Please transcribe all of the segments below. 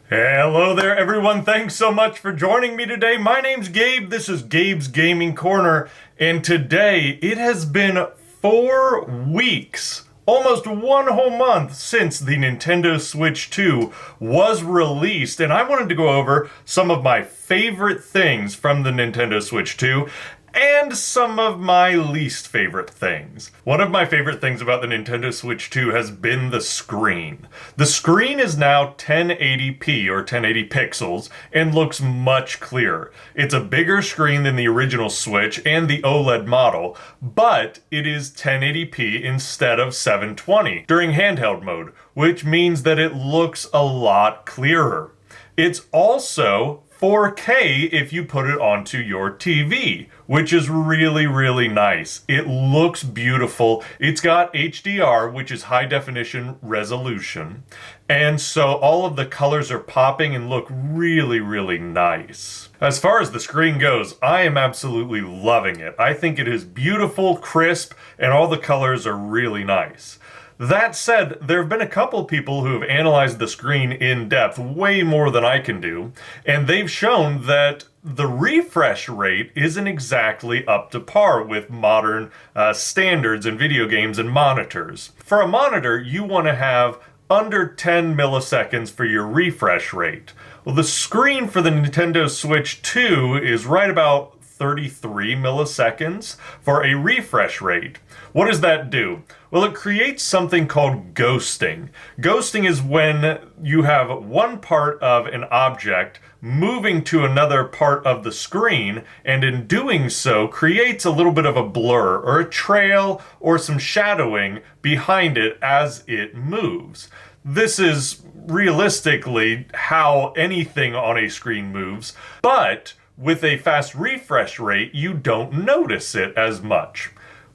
Hello there, everyone. Thanks so much for joining me today. My name's Gabe. This is Gabe's Gaming Corner. And today, it has been 4 weeks, almost one whole month since the Nintendo Switch 2 was released. And I wanted to go over some of my favorite things from the Nintendo Switch 2 and some of my least favorite things. One of my favorite things about the Nintendo Switch 2 has been the screen. The screen is now 1080p or 1080 pixels and looks much clearer. It's a bigger screen than the original Switch and the OLED model, but it is 1080p instead of 720 during handheld mode, which means that it looks a lot clearer. It's also 4K if you put it onto your TV, which is really, really nice. It looks beautiful. It's got HDR, which is high definition resolution. And so all of the colors are popping and look really, really nice. As far as the screen goes, I am absolutely loving it. I think it is beautiful, crisp, and all the colors are really nice. That said, there have been a couple people who have analyzed the screen in depth, way more than I can do, and they've shown that the refresh rate isn't exactly up to par with modern standards in video games and monitors. For a monitor, you want to have under 10 milliseconds for your refresh rate. Well, the screen for the Nintendo Switch 2 is right about 33 milliseconds for a refresh rate. What does that do? Well, it creates something called ghosting. Ghosting is when you have one part of an object moving to another part of the screen, and in doing so creates a little bit of a blur or a trail or some shadowing behind it as it moves. This is realistically how anything on a screen moves, but with a fast refresh rate, you don't notice it as much.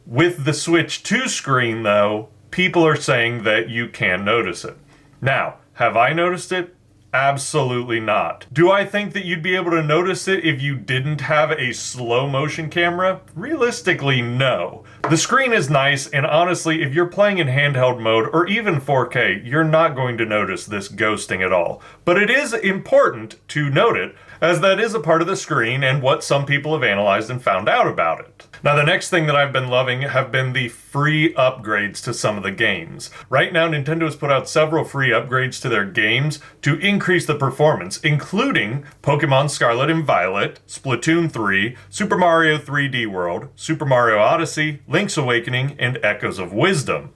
With the Switch 2 screen, though, people are saying that you can notice it. Now, have I noticed it? Absolutely not. Do I think that you'd be able to notice it if you didn't have a slow motion camera? Realistically, no. The screen is nice, and honestly, if you're playing in handheld mode or even 4K, you're not going to notice this ghosting at all. But it is important to note it, as that is a part of the screen and what some people have analyzed and found out about it. Now, the next thing that I've been loving have been the free upgrades to some of the games. Right now, Nintendo has put out several free upgrades to their games to increase the performance, including Pokemon Scarlet and Violet, Splatoon 3, Super Mario 3D World, Super Mario Odyssey, Link's Awakening, and Echoes of Wisdom.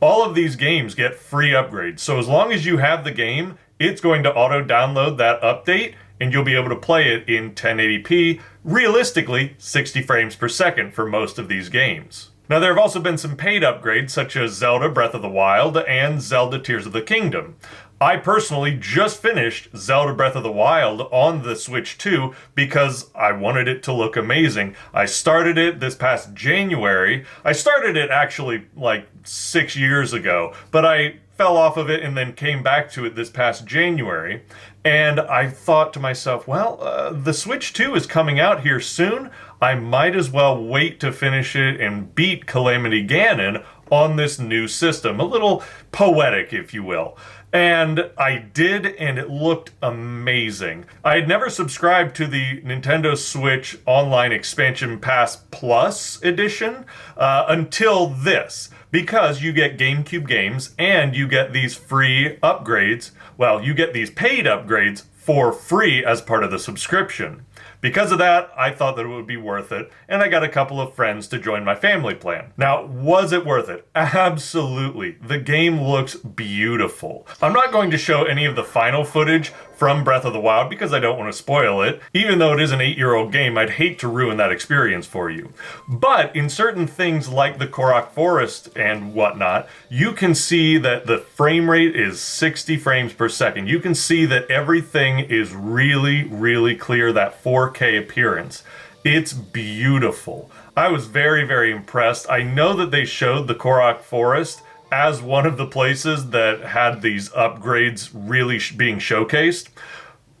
All of these games get free upgrades, so as long as you have the game, it's going to auto-download that update, and you'll be able to play it in 1080p, realistically 60 frames per second for most of these games. Now, there have also been some paid upgrades such as Zelda Breath of the Wild and Zelda Tears of the Kingdom. I personally just finished Zelda Breath of the Wild on the Switch 2 because I wanted it to look amazing. I started it this past January. I started it actually like 6 years ago, but I fell off of it and then came back to it this past January. And I thought to myself, well, the Switch 2 is coming out here soon. I might as well wait to finish it and beat Calamity Ganon on this new system. A little poetic, if you will. And I did, and it looked amazing. I had never subscribed to the Nintendo Switch Online Expansion Pass Plus edition until this, because you get GameCube games and you get these free upgrades. Well, you get these paid upgrades for free as part of the subscription. Because of that, I thought that it would be worth it, and I got a couple of friends to join my family plan. Now, was it worth it? Absolutely. The game looks beautiful. I'm not going to show any of the final footage from Breath of the Wild because I don't want to spoil it. Even though it is an 8-year-old game, I'd hate to ruin that experience for you. But in certain things like the Korok Forest and whatnot, you can see that the frame rate is 60 frames per second. You can see that everything is really, really clear, that 4K appearance. It's beautiful. I was very, very impressed. I know that they showed the Korok Forest as one of the places that had these upgrades really being showcased,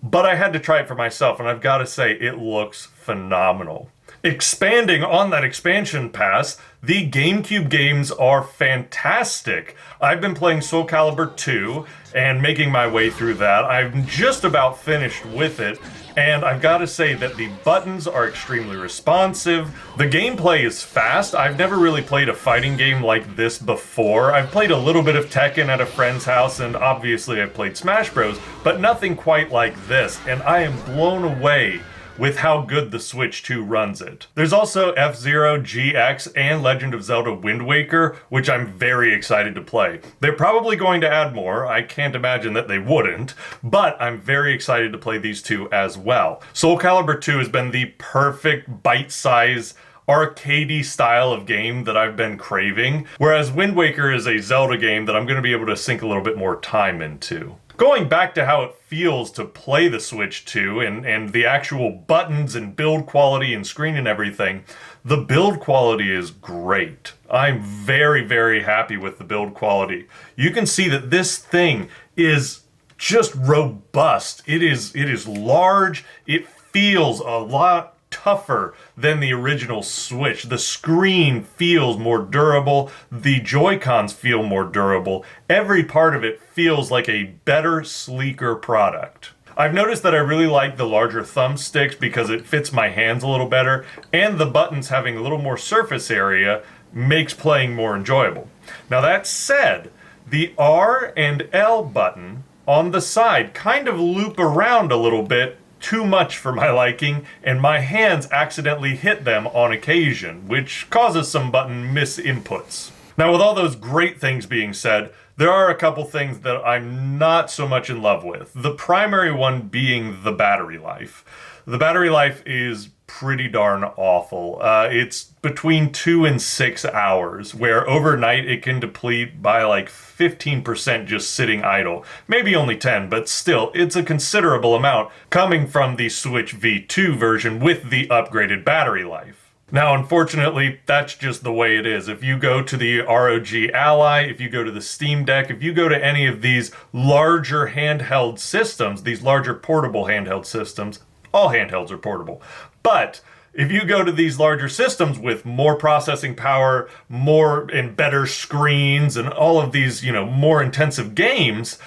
but I had to try it for myself, and I've got to say, it looks phenomenal. Expanding on that expansion pass, the GameCube games are fantastic. I've been playing Soul Calibur 2 and making my way through that. I'm just about finished with it, and I've got to say that the buttons are extremely responsive. The gameplay is fast. I've never really played a fighting game like this before. I've played a little bit of Tekken at a friend's house, and obviously I've played Smash Bros, but nothing quite like this, and I am blown away with how good the Switch 2 runs it. There's also F-Zero GX and Legend of Zelda Wind Waker, which I'm very excited to play. They're probably going to add more, I can't imagine that they wouldn't, but I'm very excited to play these two as well. Soul Calibur 2 has been the perfect bite-size arcadey style of game that I've been craving, whereas Wind Waker is a Zelda game that I'm going to be able to sink a little bit more time into. Going back to how it feels to play the Switch 2 and the actual buttons and build quality and screen and everything, the build quality is great. I'm very, very happy with the build quality. You can see that this thing is just robust. It is large. It feels a lot tougher than the original Switch. The screen feels more durable. The Joy-Cons feel more durable. Every part of it feels like a better, sleeker product. I've noticed that I really like the larger thumbsticks because it fits my hands a little better, and the buttons having a little more surface area makes playing more enjoyable. Now that said, the R and L button on the side kind of loop around a little bit too much for my liking, and my hands accidentally hit them on occasion, which causes some button misinputs. Now, with all those great things being said, there are a couple things that I'm not so much in love with. The primary one being the battery life. The battery life is pretty darn awful. It's between 2 and 6 hours, where overnight it can deplete by like 15% just sitting idle. Maybe only 10, but still, it's a considerable amount coming from the Switch V2 version with the upgraded battery life. Now, unfortunately, that's just the way it is. If you go to the ROG Ally, if you go to the Steam Deck, if you go to any of these larger handheld systems, these larger portable handheld systems, all handhelds are portable, but if you go to these larger systems with more processing power, more and better screens, and all of these, more intensive games,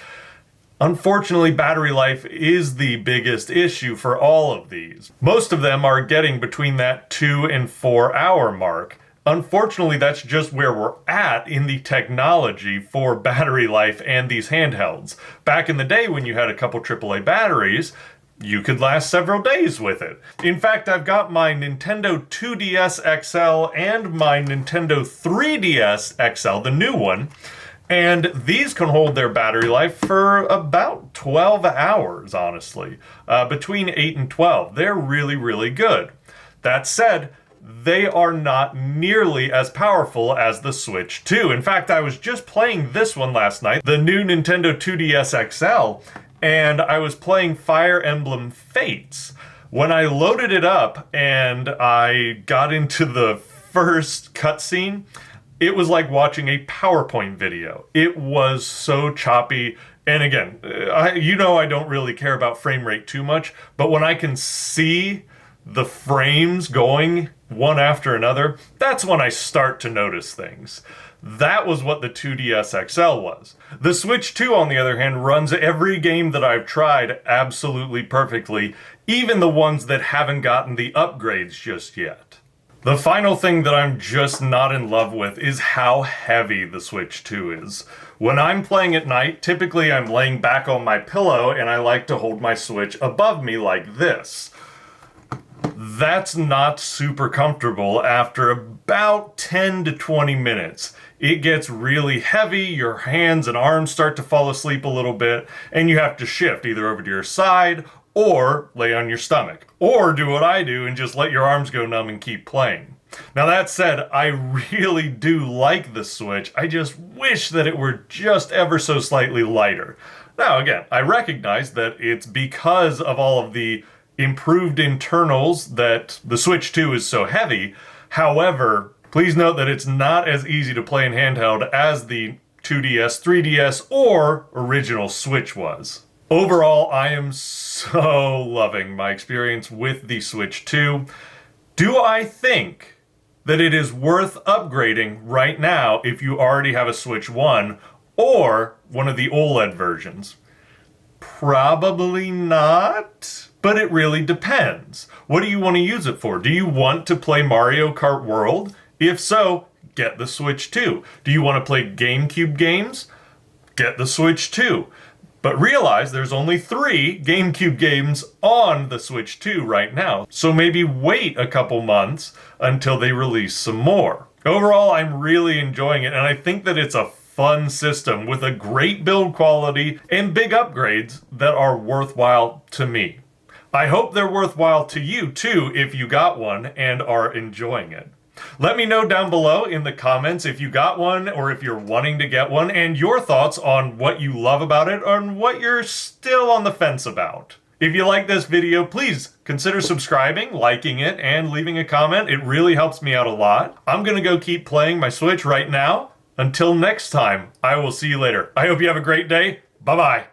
unfortunately, battery life is the biggest issue for all of these. Most of them are getting between that 2 and 4 hour mark. Unfortunately, that's just where we're at in the technology for battery life and these handhelds. Back in the day when you had a couple AAA batteries, you could last several days with it. In fact, I've got my Nintendo 2DS XL and my Nintendo 3DS XL, the new one, and these can hold their battery life for about 12 hours, honestly. Between 8 and 12. They're really, really good. That said, they are not nearly as powerful as the Switch 2. In fact, I was just playing this one last night, the new Nintendo 2DS XL, and I was playing Fire Emblem Fates. When I loaded it up and I got into the first cutscene, it was like watching a PowerPoint video. It was so choppy. And again, I don't really care about frame rate too much, but when I can see the frames going one after another, that's when I start to notice things. That was what the 2DS XL was. The Switch 2, on the other hand, runs every game that I've tried absolutely perfectly, even the ones that haven't gotten the upgrades just yet. The final thing that I'm just not in love with is how heavy the Switch 2 is. When I'm playing at night, typically I'm laying back on my pillow and I like to hold my Switch above me like this. That's not super comfortable after about 10 to 20 minutes. It gets really heavy, your hands and arms start to fall asleep a little bit, and you have to shift either over to your side or lay on your stomach. Or do what I do and just let your arms go numb and keep playing. Now that said, I really do like the Switch. I just wish that it were just ever so slightly lighter. Now again, I recognize that it's because of all of the improved internals that the Switch 2 is so heavy. However, please note that it's not as easy to play in handheld as the 2DS, 3DS, or original Switch was. Overall, I am so loving my experience with the Switch 2. Do I think that it is worth upgrading right now if you already have a Switch 1 or one of the OLED versions? Probably not, but it really depends. What do you want to use it for? Do you want to play Mario Kart World? If so, get the Switch 2. Do you want to play GameCube games? Get the Switch 2. But realize there's only 3 GameCube games on the Switch 2 right now, so maybe wait a couple months until they release some more. Overall, I'm really enjoying it, and I think that it's a fun system with a great build quality and big upgrades that are worthwhile to me. I hope they're worthwhile to you too if you got one and are enjoying it. Let me know down below in the comments if you got one or if you're wanting to get one and your thoughts on what you love about it and what you're still on the fence about. If you like this video, please consider subscribing, liking it, and leaving a comment. It really helps me out a lot. I'm gonna go keep playing my Switch right now. Until next time, I will see you later. I hope you have a great day. Bye-bye.